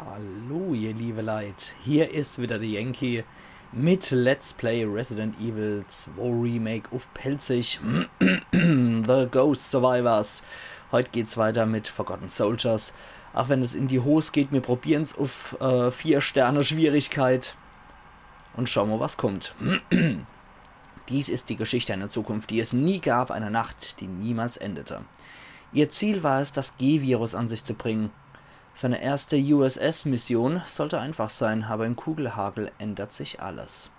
Hallo ihr liebe Leid, hier ist wieder der Yankee mit Let's Play Resident Evil 2 Remake auf Pelzig The Ghost Survivors. Heute geht's weiter mit Forgotten Soldiers. Auch wenn es in die Hose geht, wir probieren es auf 4 Sterne Schwierigkeit und schauen wir, was kommt. Dies ist die Geschichte einer Zukunft, die es nie gab, einer Nacht, die niemals endete. Ihr Ziel war es, das G-Virus an sich zu bringen. Seine erste USS-Mission sollte einfach sein, aber im Kugelhagel ändert sich alles.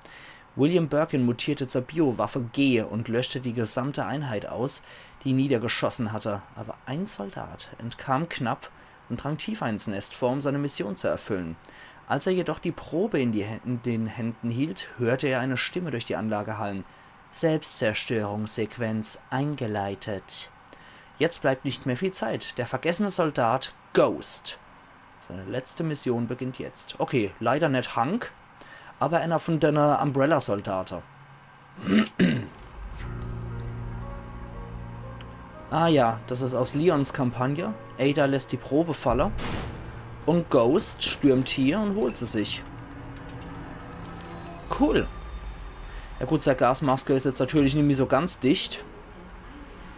William Birkin mutierte zur Biowaffe G und löschte die gesamte Einheit aus, die ihn niedergeschossen hatte, aber ein Soldat entkam knapp und drang tiefer ins Nest vor, um seine Mission zu erfüllen. Als er jedoch die Probe in den Händen hielt, hörte er eine Stimme durch die Anlage hallen. Selbstzerstörungssequenz eingeleitet. Jetzt bleibt nicht mehr viel Zeit. Der vergessene Soldat Ghost. Seine letzte Mission beginnt jetzt. Okay, leider nicht Hank, aber einer von den Umbrella-Soldaten. Ah ja, das ist aus Leons Kampagne. Ada lässt die Probe fallen. Und Ghost stürmt hier und holt sie sich. Cool. Ja gut, seine Gasmaske ist jetzt natürlich nicht mehr so ganz dicht.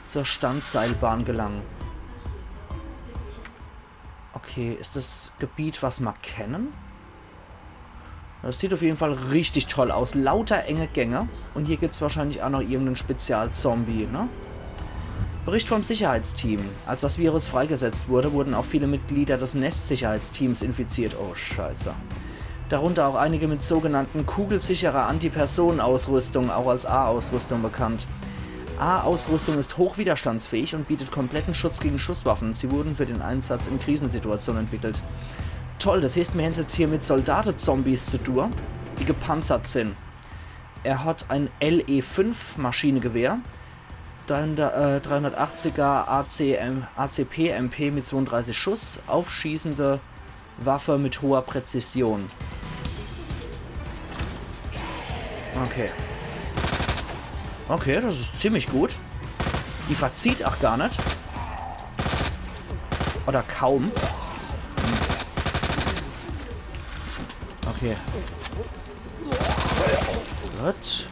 Zur Standseilbahn gelangen. Okay, ist das Gebiet, was wir kennen? Das sieht auf jeden Fall richtig toll aus. Lauter enge Gänge. Und hier gibt es wahrscheinlich auch noch irgendeinen Spezialzombie, ne? Bericht vom Sicherheitsteam. Als das Virus freigesetzt wurde, wurden auch viele Mitglieder des Nest-Sicherheitsteams infiziert. Oh, scheiße. Darunter auch einige mit sogenannten kugelsicherer Antipersonenausrüstung, auch als A-Ausrüstung bekannt. A-Ausrüstung ist hochwiderstandsfähig und bietet kompletten Schutz gegen Schusswaffen. Sie wurden für den Einsatz in Krisensituationen entwickelt. Toll, das heißt, wir haben es jetzt hier mit Soldaten-Zombies zu tun, die gepanzert sind. Er hat ein LE5 Maschinengewehr, 380er ACP-MP mit 32 Schuss, aufschießende Waffe mit hoher Präzision. Okay. Okay, das ist ziemlich gut. Die verzieht auch gar nicht. Oder kaum. Okay. Gut.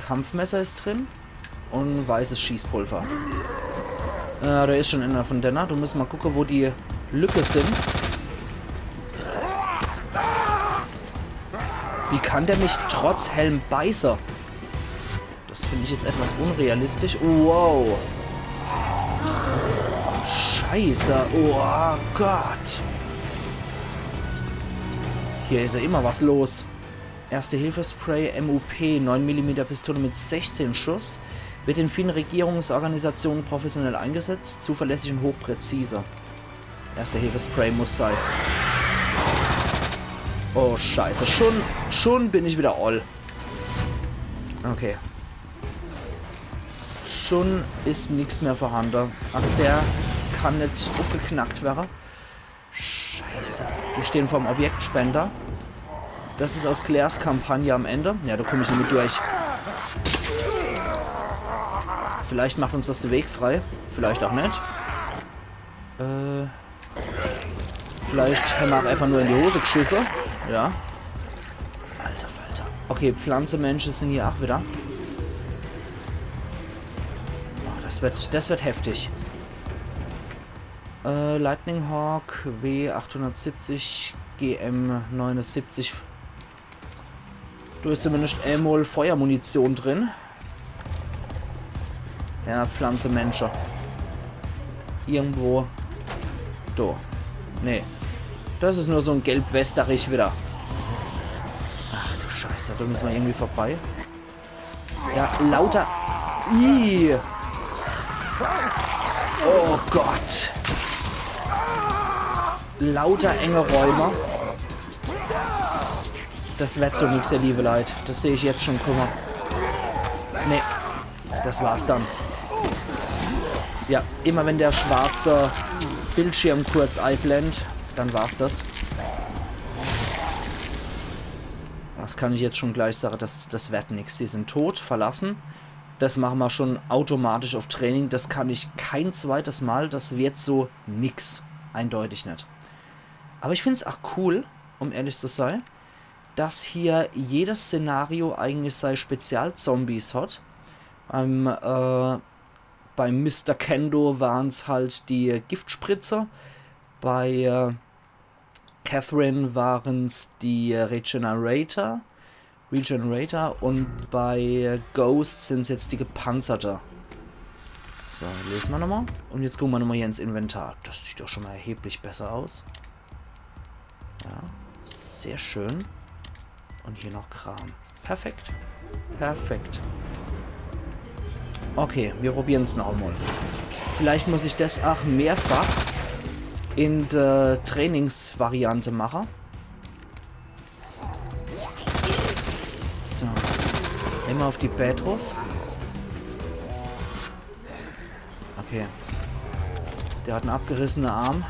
Kampfmesser ist drin. Und weißes Schießpulver. Da ist schon einer von denen. Du musst mal gucken, wo die Lücke sind. Wie kann der mich trotz Helm beißen? Das finde ich jetzt etwas unrealistisch. Wow. Scheiße. Oh Gott. Hier ist ja immer was los. Erste-Hilfe-Spray MUP 9mm Pistole mit 16 Schuss. Wird in vielen Regierungsorganisationen professionell eingesetzt. Zuverlässig und hochpräzise. Erste-Hilfe-Spray muss sein. Oh, scheiße. Schon bin ich wieder all. Okay. Schon ist nichts mehr vorhanden. Ach, der kann nicht aufgeknackt werden. Scheiße. Wir stehen vorm Objektspender. Das ist aus Claires Kampagne am Ende. Ja, da komme ich nicht mit durch. Vielleicht macht uns das den Weg frei. Vielleicht auch nicht. Vielleicht haben wir einfach nur in die Hose geschissen. Ja. Alter Falter. Okay, Pflanzenmenschen sind hier auch wieder. Oh, das wird heftig. Lightning Hawk W870 GM79. Du ist zumindest einmal Feuermunition drin. Ja, Pflanzenmenschen. Irgendwo. Do. Nee. Das ist nur so ein Gelbwesterich wieder. Ach du Scheiße, da müssen wir irgendwie vorbei. Ja, lauter... Ih. Oh Gott. Lauter enge Räume. Das wird so nichts, der liebe Leid. Das sehe ich jetzt schon, guck mal. Nee, das war's dann. Ja, immer wenn der schwarze Bildschirm kurz einblendet, dann war's das. Das kann ich jetzt schon gleich sagen, das wird nichts. Sie sind tot, verlassen. Das machen wir schon automatisch auf Training. Das kann ich kein zweites Mal. Das wird so nix. eindeutig nicht. Aber ich finde es auch cool, um ehrlich zu sein, dass hier jedes Szenario eigentlich seine Spezialzombies hat. Beim Mr. Kendo waren es halt die Giftspritzer. Bei Catherine waren es die Regenerator. Und bei Ghost sind es jetzt die Gepanzerte. So, lesen wir nochmal. Und jetzt gucken wir nochmal hier ins Inventar. Das sieht doch schon mal erheblich besser aus. Ja, sehr schön. Und hier noch Kram. Perfekt. Perfekt. Okay, wir probieren es nochmal. Vielleicht muss ich das auch mehrfach in der Trainingsvariante machen. So. Immer auf die Bett drauf. Okay. Der hat einen abgerissenen Arm.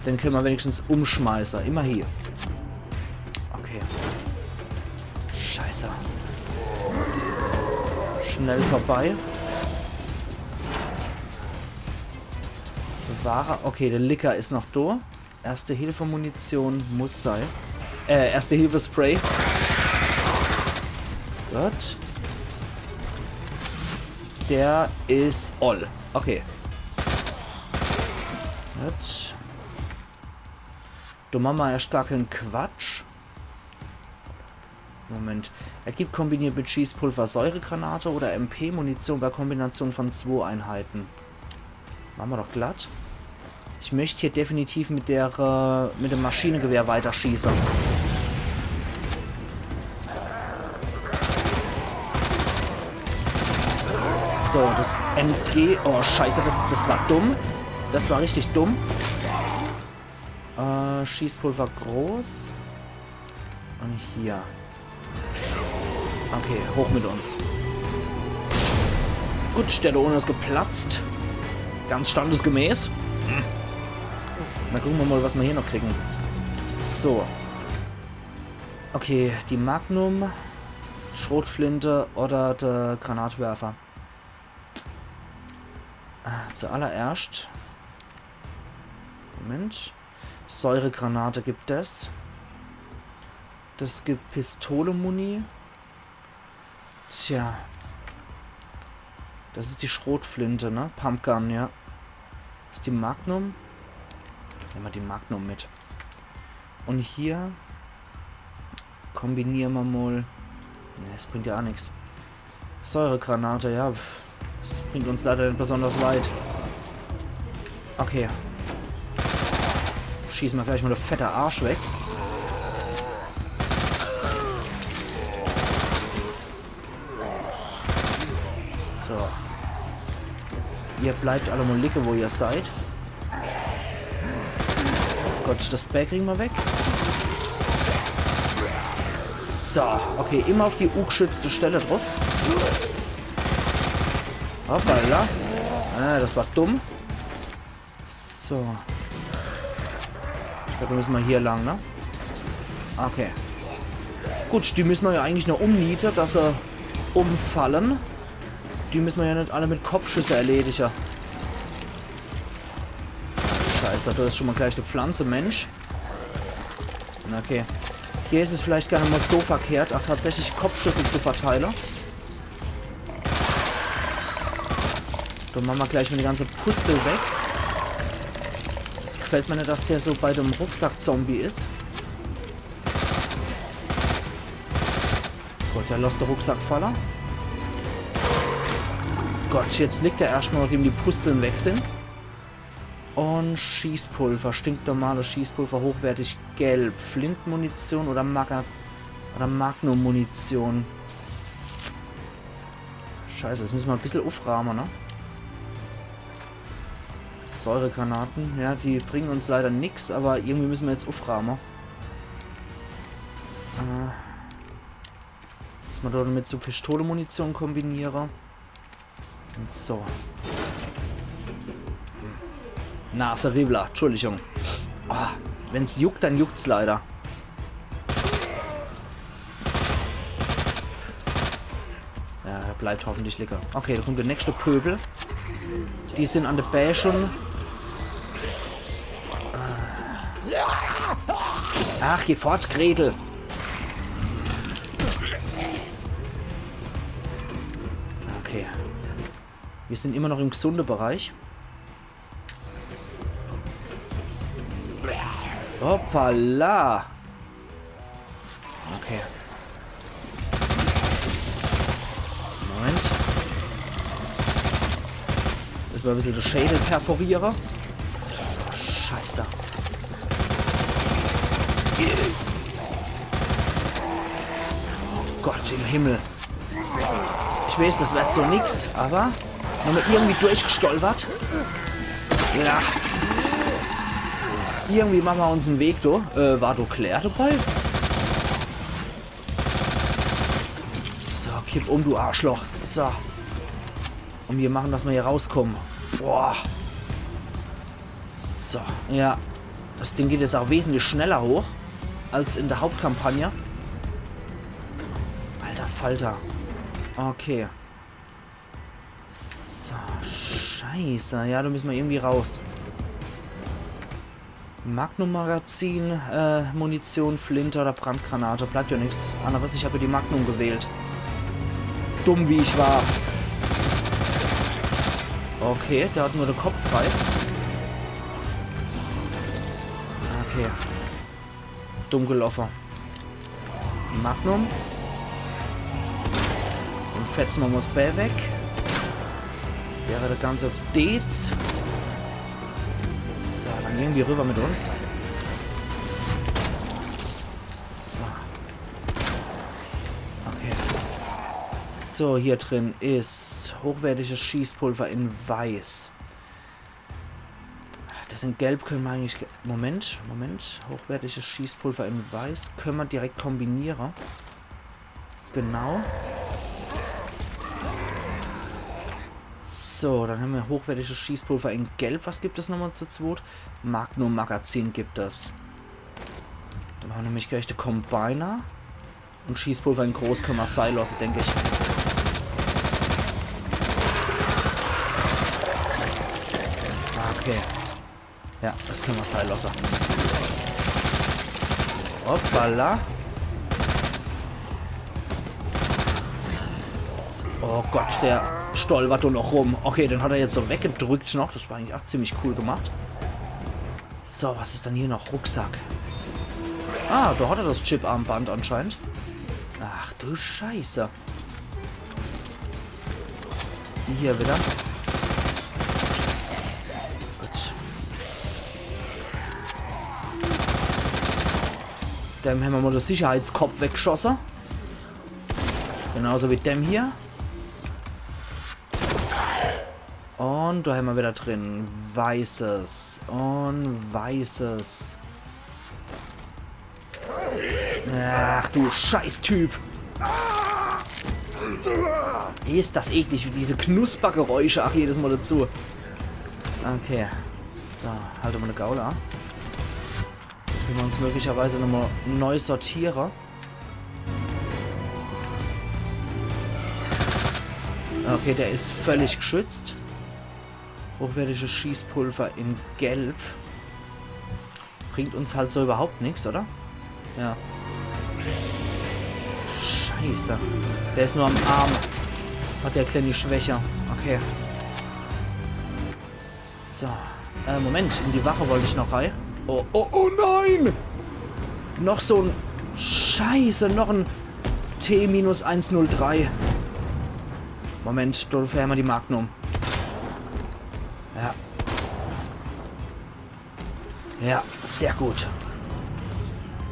Den können wir wenigstens umschmeißen. Immer hier. Okay. Scheiße. Schnell vorbei. Ware. Okay, der Licker ist noch da. Erste Hilfe Munition muss sein. Erste Hilfe Spray. Gut. Der ist all. Okay. Gut. Du machen wir erst gar keinen Quatsch. Moment. Ergibt kombiniert mit Schießpulver Säuregranate oder MP-Munition bei Kombination von 2 Einheiten. Machen wir doch glatt. Ich möchte hier definitiv mit dem Maschinengewehr weiterschießen. So, das MG... Oh, scheiße, das war dumm. Das war richtig dumm. Schießpulver groß. Und hier. Okay, hoch mit uns. Gut, Stelle ohne ist geplatzt. Ganz standesgemäß. Dann gucken wir mal, was wir hier noch kriegen. So. Okay, die Magnum, Schrotflinte oder der Granatwerfer. Zuallererst. Moment. Säuregranate gibt es. Das gibt Pistole-Muni. Tja. Das ist die Schrotflinte, ne? Pumpgun, ja. Das ist die Magnum. Nehmen wir die Magnum mit. Und hier kombinieren wir mal. Ne, das bringt ja auch nichts. Säuregranate, ja. Das bringt uns leider nicht besonders weit. Okay. Schießen wir gleich mal der fette Arsch weg. So. Ihr bleibt alle mal liegen, wo ihr seid. Gott, das Bag kriegen wir weg. So, okay, immer auf die U-geschützte Stelle drauf. Hoppala. Ah, das war dumm. So. Ich glaube, wir müssen mal hier lang, ne? Okay. Gut, die müssen wir ja eigentlich nur umnieten, dass sie umfallen. Die müssen wir ja nicht alle mit Kopfschüsse erledigen. Scheiße, da ist schon mal gleich eine Pflanze, Mensch. Okay. Hier ist es vielleicht gar nicht mal so verkehrt, auch tatsächlich Kopfschüsse zu verteilen. Dann machen wir gleich mal die ganze Pustel weg. Das gefällt mir nicht, dass der so bei dem Rucksack-Zombie ist. Gott, der lässt der Rucksackfaller. Gott, jetzt liegt er erstmal, nachdem die Pusteln weg sind. Und Schießpulver, stinknormales Schießpulver, hochwertig gelb. Flintmunition oder Magnum-Munition. Scheiße, das müssen wir ein bisschen aufrahmen, ne? Säuregranaten, ja, die bringen uns leider nichts, aber irgendwie müssen wir jetzt aufrahmen. Dass man dort mit so Pistole-Munition kombiniere. Und so. Nase Ribla, Entschuldigung. Oh, wenn es juckt, dann juckt es leider. Ja, er bleibt hoffentlich lecker. Okay, da kommt der nächste Pöbel. Die sind an der Bäh schon Ach, geh fort, Gretel. Okay. Wir sind immer noch im gesunden Bereich. Hoppala. Okay. Moment. Das war ein bisschen der Schädel perforiere. Scheiße. Oh Gott im Himmel. Ich weiß, das wird so nix, aber haben wir irgendwie durchgestolpert. Ja. Irgendwie machen wir uns einen Weg, du. War du Claire dabei? So, kipp um, du Arschloch. So. Und wir machen, dass wir hier rauskommen. Boah. So, ja. Das Ding geht jetzt auch wesentlich schneller hoch als in der Hauptkampagne. Alter Falter. Okay. So, scheiße. Ja, da müssen wir irgendwie raus. Magnum-Magazin, Munition, Flinte oder Brandgranate. Bleibt ja nichts anderes. Ich habe die Magnum gewählt. Dumm wie ich war. Okay, der hat nur den Kopf frei. Okay. Dumm gelaufen. Die Magnum. Den fetzen wir das Bär weg. Wäre der ganze Dez. So, dann irgendwie rüber mit uns. So. Okay. So, hier drin ist hochwertiges Schießpulver in Weiß. Das in Gelb können wir eigentlich... Moment. Hochwertiges Schießpulver in Weiß können wir direkt kombinieren. Genau. So, dann haben wir hochwertiges Schießpulver in Gelb. Was gibt es nochmal zu zweit? Magnum Magazin gibt es. Dann haben wir nämlich gleich den Combiner. Und Schießpulver in Groß können wir sein lassen, denke ich. Okay. Ja, das können wir sein lassen. Hoppala. Oh Gott, der stolpert doch noch rum. Okay, den hat er jetzt so weggedrückt noch. Das war eigentlich auch ziemlich cool gemacht. So, was ist dann hier noch? Rucksack. Ah, da hat er das Chip-Armband anscheinend. Ach du Scheiße. Hier wieder. Gut. Dem haben wir mal den Sicherheitskopf weggeschossen. Genauso wie dem hier. Und da haben wir wieder drin Weißes und Weißes. Ach du Scheiß-Typ. Ist das eklig, wie diese Knuspergeräusche. Ach, jedes Mal dazu. Okay. So, halten wir eine Gaula. Können wir uns möglicherweise nochmal neu sortieren. Okay, der ist völlig geschützt. Hochwertiges Schießpulver in Gelb. Bringt uns halt so überhaupt nichts, oder? Ja. Scheiße. Der ist nur am Arm. Hat der kleine Schwäche. Okay. So. Moment. In die Wache wollte ich noch rein. Oh, oh, oh nein! Noch so ein... Scheiße, noch ein T-103. Moment, dafür haben wir die Magnum. Ja. Ja, sehr gut.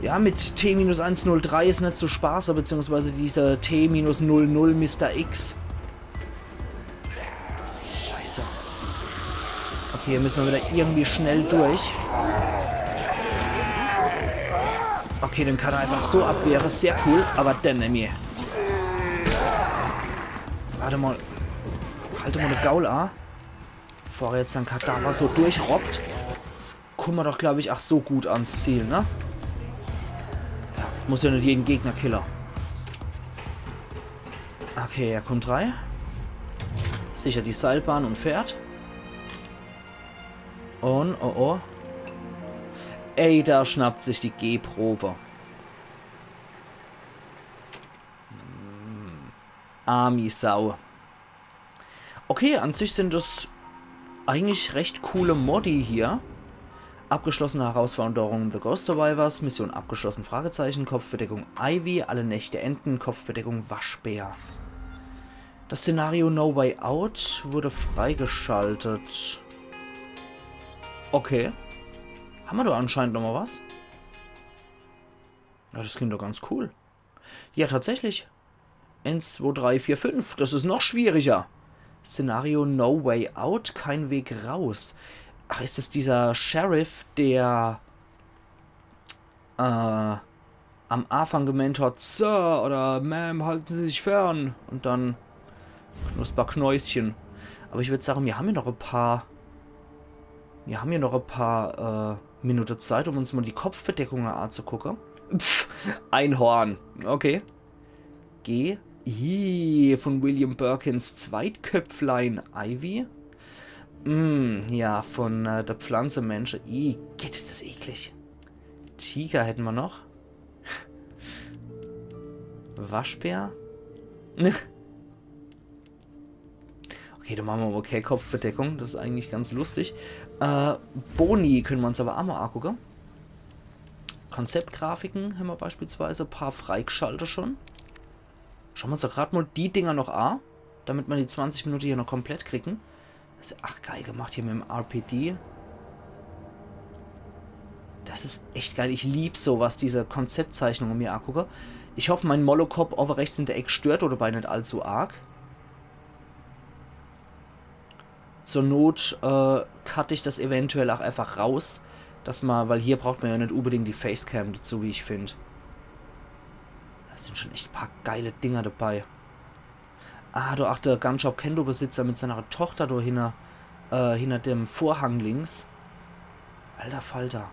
Ja, mit T-103 ist nicht so Spaß, beziehungsweise dieser T-00 Mr. X. Scheiße. Okay, hier müssen wir wieder irgendwie schnell durch. Okay, den kann er einfach so abwehren. Sehr cool, aber dann mir. Warte mal. Halte mal eine Gaul an. Bevor er jetzt sein Kadaver so durchrobbt. Kommen wir doch, glaube ich, ach so gut ans Ziel, ne? Ja, muss ja nicht jeden Gegner killen. Okay, er kommt rein. Sicher die Seilbahn und fährt. Und, oh oh. Ada schnappt sich die G-Probe. Army-Sau. Okay, an sich sind das eigentlich recht coole Modi hier. Abgeschlossene Herausforderung The Ghost Survivors. Mission abgeschlossen, Fragezeichen. Kopfbedeckung Ivy. Alle Nächte enden. Kopfbedeckung Waschbär. Das Szenario No Way Out wurde freigeschaltet. Okay. Haben wir da anscheinend nochmal was? Ja, das klingt doch ganz cool. Ja, tatsächlich. 1, 2, 3, 4, 5. Das ist noch schwieriger. Szenario No Way Out. Kein Weg raus. Ach, ist das dieser Sheriff, der am Anfang gemeint hat, Sir oder Ma'am, halten Sie sich fern. Und dann Knusperknäuschen. Aber ich würde sagen, wir haben hier noch ein paar... Minuten Zeit, um uns mal die Kopfbedeckung anzugucken. Pff, Einhorn. Okay. G. I, von William Birkins Zweitköpflein Ivy. Ja, von der Pflanze Mensch. Geht, ist das eklig. Tiger hätten wir noch. Waschbär. Okay, dann machen wir mal okay Kopfbedeckung. Das ist eigentlich ganz lustig. Boni können wir uns aber auch mal angucken. Konzeptgrafiken haben wir beispielsweise. Ein paar Freigeschalter schon. Schauen wir uns doch gerade mal die Dinger noch an. Damit wir die 20 Minuten hier noch komplett kriegen. Das ist ach geil gemacht hier mit dem RPD. Das ist echt geil. Ich liebe sowas, diese Konzeptzeichnungen mir angucke. Ich hoffe, mein Molokop over rechts in der Ecke stört oder bei nicht allzu arg. Zur Not cutte ich das eventuell auch einfach raus. Dass man, weil hier braucht man ja nicht unbedingt die Facecam dazu, wie ich finde. Da sind schon echt ein paar geile Dinger dabei. Ah, du ach, der Gunshop Kendo-Besitzer mit seiner Tochter da hinter dem Vorhang links. Alter Falter.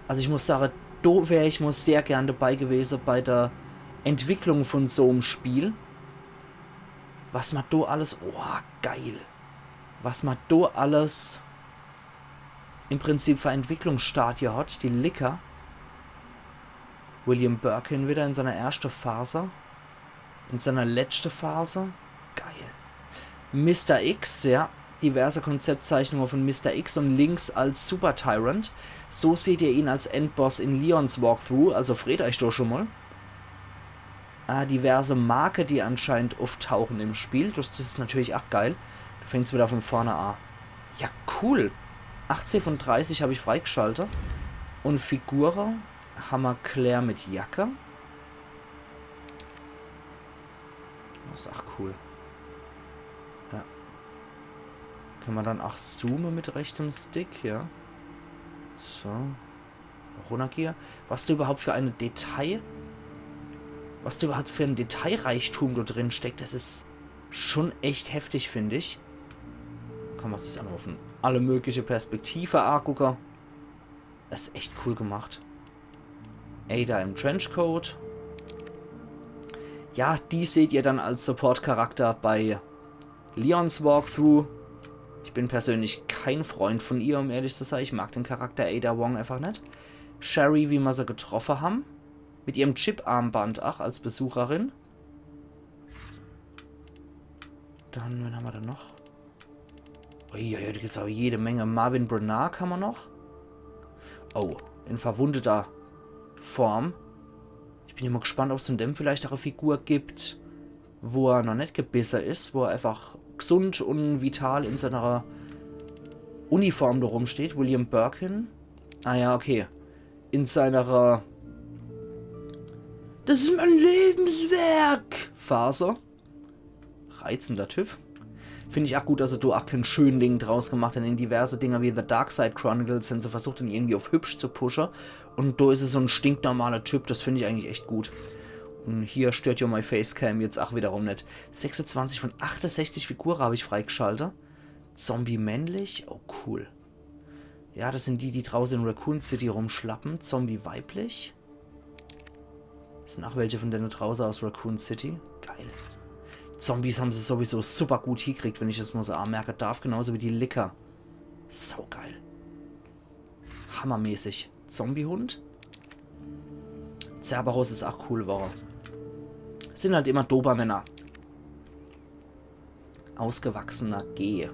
Also ich muss sagen, da wäre ich sehr gern dabei gewesen bei der Entwicklung von so einem Spiel. Was man da alles... Oh, geil. Was man da alles im Prinzip für Entwicklungsstadie hat. Die Licker. William Birkin wieder in seiner ersten Phase. In seiner letzten Phase. Geil. Mr. X, ja. Diverse Konzeptzeichnungen von Mr. X und links als Super Tyrant. So seht ihr ihn als Endboss in Leons Walkthrough. Also freut euch doch schon mal. Diverse Marke, die anscheinend auftauchen im Spiel. Das ist natürlich auch geil. Du fängst wieder von vorne an. Ja, cool. 18 von 30 habe ich freigeschaltet. Und Figuren haben wir Claire mit Jacke. Das ist auch cool. Ja. Können wir dann auch zoomen mit rechtem Stick, ja. So. Runter hier. Was da überhaupt für eine Was da überhaupt für ein Detailreichtum da drin steckt, das ist schon echt heftig, finde ich. Kann man sich anrufen. Alle mögliche Perspektive angucken. Das ist echt cool gemacht. Ada im Trenchcoat. Ja, die seht ihr dann als Support-Charakter bei Leons Walkthrough. Ich bin persönlich kein Freund von ihr, um ehrlich zu sein. Ich mag den Charakter Ada Wong einfach nicht. Sherry, wie wir sie getroffen haben. Mit ihrem Chip-Armband, ach, als Besucherin. Dann, wen haben wir da noch? Uiuiui, da gibt es aber jede Menge. Marvin Bernard haben wir noch. Oh, in verwundeter Form. Ich bin immer gespannt, ob es von dem vielleicht auch eine Figur gibt, wo er noch nicht gebissen ist, wo er einfach gesund und vital in seiner Uniform da rumsteht. William Birkin. Ah ja, okay. In seiner Das ist mein Lebenswerk Phase. Reizender Typ. Finde ich auch gut, dass er da auch keinen schönen Ding draus gemacht hat. In diverse Dinger wie The Dark Side Chronicles sind sie versucht, ihn irgendwie auf hübsch zu pushen. Und da ist es so ein stinknormaler Typ. Das finde ich eigentlich echt gut. Und hier stört ja my Facecam jetzt auch wiederum nicht. 26 von 68 Figuren habe ich freigeschaltet. Zombie männlich. Oh, cool. Ja, das sind die, die draußen in Raccoon City rumschlappen. Zombie weiblich. Das sind auch welche von denen draußen aus Raccoon City. Geil. Zombies haben sie sowieso super gut hingekriegt, wenn ich das mal so anmerken darf. Genauso wie die Licker. Saugeil. Hammermäßig. Zombiehund. Cerberus ist auch cool, war. Sind halt immer Dobermänner. Ausgewachsener G.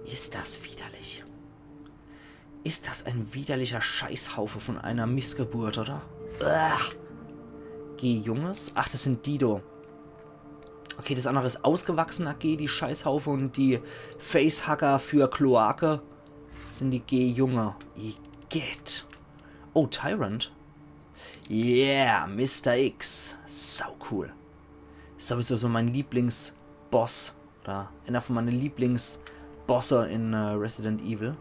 Ist das widerlich? Ist das ein widerlicher Scheißhaufe von einer Missgeburt, oder? Uah. G Junges. Ach, das sind Dido. Okay, das andere ist ausgewachsener G, die Scheißhaufe, und die Facehacker für Kloake sind die G Junge. Igitt. Oh, Tyrant. Yeah, Mr. X. Sau cool. Ist sowieso so mein Lieblingsboss. Oder einer von meinen Lieblingsbosse in Resident Evil.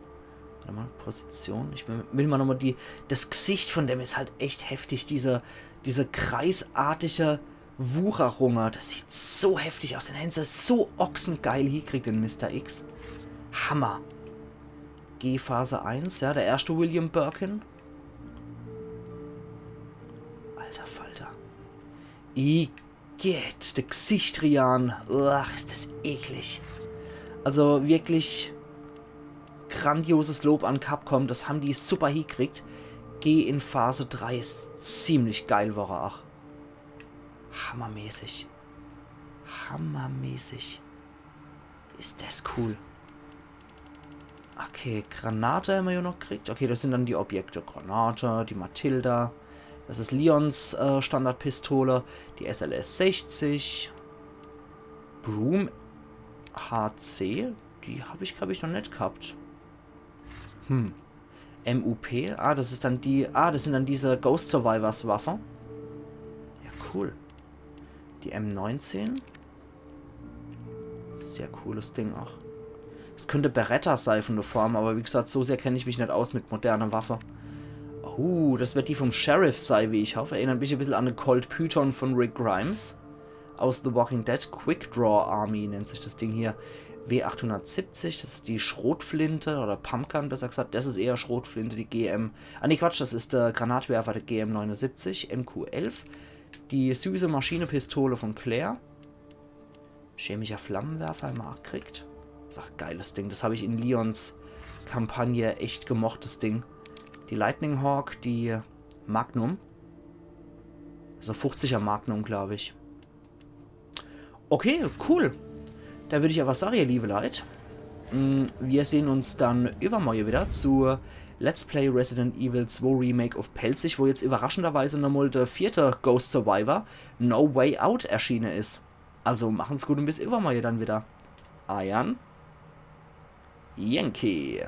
Warte mal, Position. Ich will mal nochmal das Gesicht von dem ist halt echt heftig. Diese kreisartige Wucherung. Das sieht so heftig aus. Den Händen ist so ochsengeil hingekriegt in Mr. X. Hammer. G-Phase 1, ja, der erste William Birkin. Alter Falter. Igitt, der Gesichtrian. Ach, ist das eklig. Also wirklich grandioses Lob an Capcom. Das haben die super hingekriegt. G in Phase 3 ist ziemlich geil, war er auch. Hammermäßig. Hammermäßig. Ist das cool. Okay, Granate haben wir ja noch gekriegt. Okay, das sind dann die Objekte. Granate, die Matilda. Das ist Leons Standardpistole. Die SLS 60. Broom HC. Die habe ich, glaube ich, noch nicht gehabt. MUP. Ah, das ist dann die... Ah, das sind dann diese Ghost Survivors Waffen. Ja, cool. Die M19. Sehr cooles Ding auch. Es könnte Beretta sein von der Form, aber wie gesagt, so sehr kenne ich mich nicht aus mit moderner Waffe. Oh, das wird die vom Sheriff sein, wie ich hoffe. Erinnert mich ein bisschen an den Colt Python von Rick Grimes aus The Walking Dead. Quick Draw Army nennt sich das Ding hier. W870, das ist die Schrotflinte oder Pumpgun, besser gesagt. Das ist eher Schrotflinte, die GM... Ah ne, Quatsch, das ist der Granatwerfer der GM79, MQ11. Die süße Maschinenpistole von Claire. Chemischer Flammenwerfer haben wir auch gekriegt. Das ist auch ein geiles Ding. Das habe ich in Leons Kampagne echt gemocht, das Ding. Die Lightning Hawk, die Magnum. Also 50er Magnum, glaube ich. Okay, cool. Da würde ich aber sagen, ihr liebe Leute, wir sehen uns dann übermorgen wieder zu Let's Play Resident Evil 2 Remake of Pelzig, wo jetzt überraschenderweise nochmal der 4. Ghost Survivor No Way Out erschienen ist. Also machen's gut und bis übermorgen dann wieder. Ayan Yankee.